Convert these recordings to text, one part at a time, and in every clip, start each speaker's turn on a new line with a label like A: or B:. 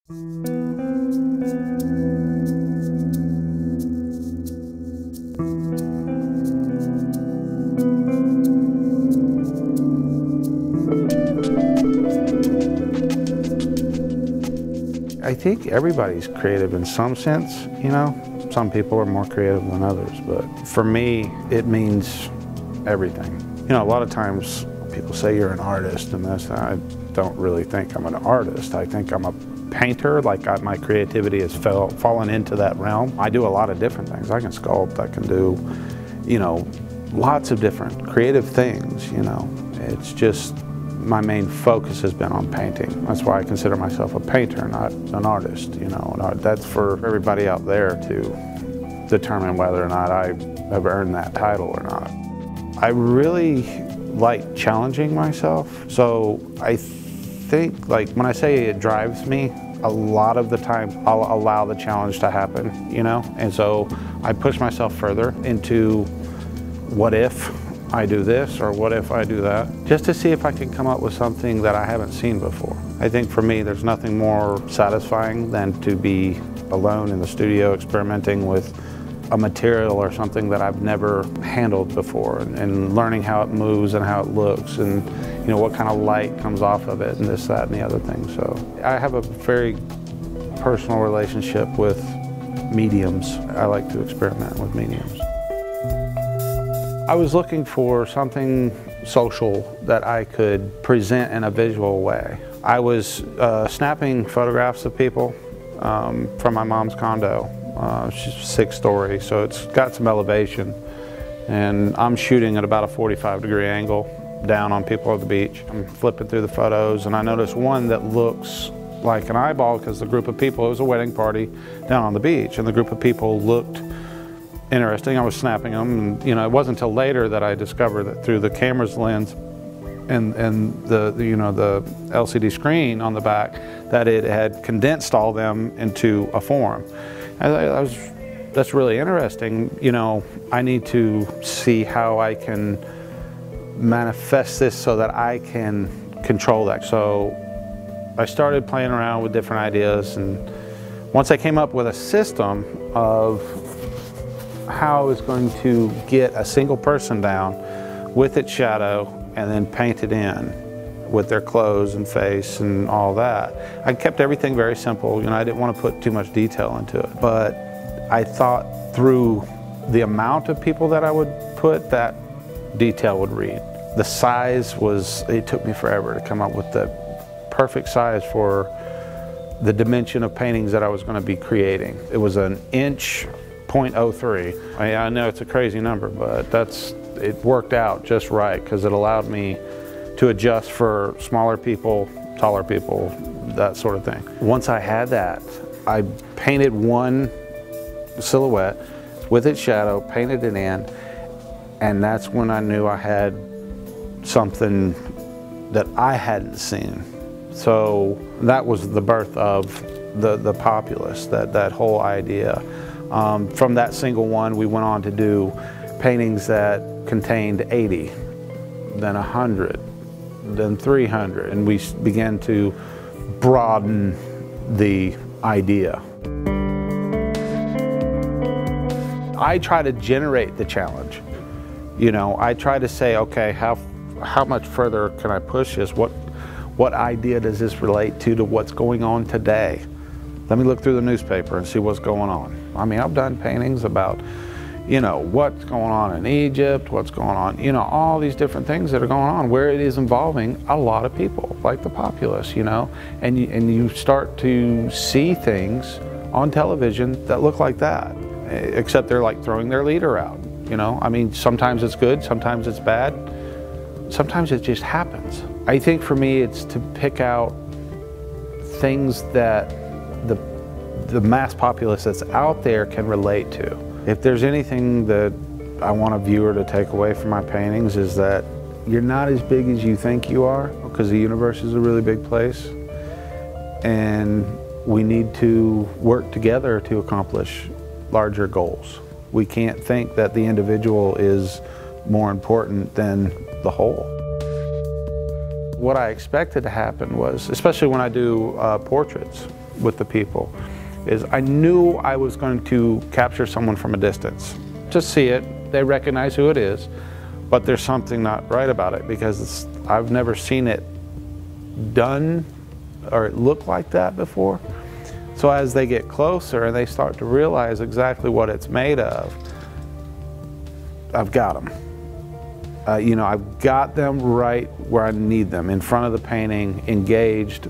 A: I think everybody's creative in some sense, you know. Some people are more creative than others, but for me, it means everything. You know, a lot of times people say you're an artist, and I don't really think I'm an artist. I think I'm a painter, like my creativity has fallen into that realm. I do a lot of different things. I can sculpt, I can do, you know, lots of different creative things, you know. It's just, my main focus has been on painting. That's why I consider myself a painter, not an artist, you know. And that's for everybody out there to determine whether or not I have earned that title or not. I really like challenging myself. So I think, like, when I say it drives me, a lot of the time I'll allow the challenge to happen, you know? And so I push myself further into what if I do this or what if I do that, just to see if I can come up with something that I haven't seen before. I think for me there's nothing more satisfying than to be alone in the studio experimenting with a material or something that I've never handled before, and learning how it moves and how it looks, and you know what kind of light comes off of it, and this, that, and the other thing. So I have a very personal relationship with mediums. I like to experiment with mediums. I was looking for something social that I could present in a visual way. I was snapping photographs of people from my mom's condo. She's 6th story, so it's got some elevation. And I'm shooting at about a 45-degree angle down on people at the beach. I'm flipping through the photos, and I noticed one that looks like an eyeball because the group of people, it was a wedding party down on the beach, and the group of people looked interesting. I was snapping them, and you know, it wasn't until later that I discovered that through the camera's lens and the you know, the LCD screen on the back, that it had condensed all them into a form. That's really interesting. You know, I need to see how I can manifest this so that I can control that. So I started playing around with different ideas, and once I came up with a system of how I was going to get a single person down with its shadow and then paint it in with their clothes and face and all that. I kept everything very simple. You know, I didn't want to put too much detail into it, but I thought through the amount of people that I would put, that detail would read. The size was, it took me forever to come up with the perfect size for the dimension of paintings that I was going to be creating. It was an inch 0.03. I know it's a crazy number, but it worked out just right because it allowed me to adjust for smaller people, taller people, that sort of thing. Once I had that, I painted one silhouette with its shadow, painted it in, and that's when I knew I had something that I hadn't seen. So that was the birth of the Populace, that whole idea. From that single one, we went on to do paintings that contained 80, then 100, then 300, and we began to broaden the idea. I try to generate the challenge. You know, I try to say, okay, how much further can I push this? What idea does this relate to what's going on today? Let me look through the newspaper and see what's going on. I mean, I've done paintings about, you know, what's going on in Egypt, what's going on, you know, all these different things that are going on where it is involving a lot of people, like the Populace, you know, and you start to see things on television that look like that, except they're like throwing their leader out, you know. I mean, sometimes it's good, sometimes it's bad, sometimes it just happens. I think for me, it's to pick out things that the mass populace that's out there can relate to. If there's anything that I want a viewer to take away from my paintings, is that you're not as big as you think you are, because the universe is a really big place, and we need to work together to accomplish larger goals. We can't think that the individual is more important than the whole. What I expected to happen was, especially when I do portraits, with the people is I knew I was going to capture someone from a distance. Just see it, they recognize who it is, but there's something not right about it because I've never seen it done or it look like that before. So as they get closer and they start to realize exactly what it's made of, I've got them. You know, I've got them right where I need them, in front of the painting, engaged,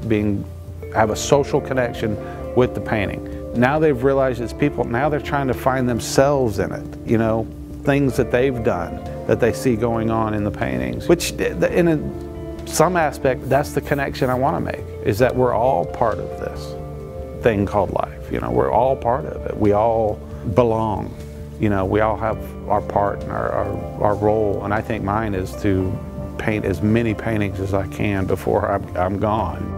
A: have a social connection with the painting. Now they've realized it's people, now they're trying to find themselves in it, you know, things that they've done that they see going on in the paintings, which in some aspect, that's the connection I want to make, is that we're all part of this thing called life. You know, we're all part of it. We all belong. You know, we all have our part and our role, and I think mine is to paint as many paintings as I can before I'm gone.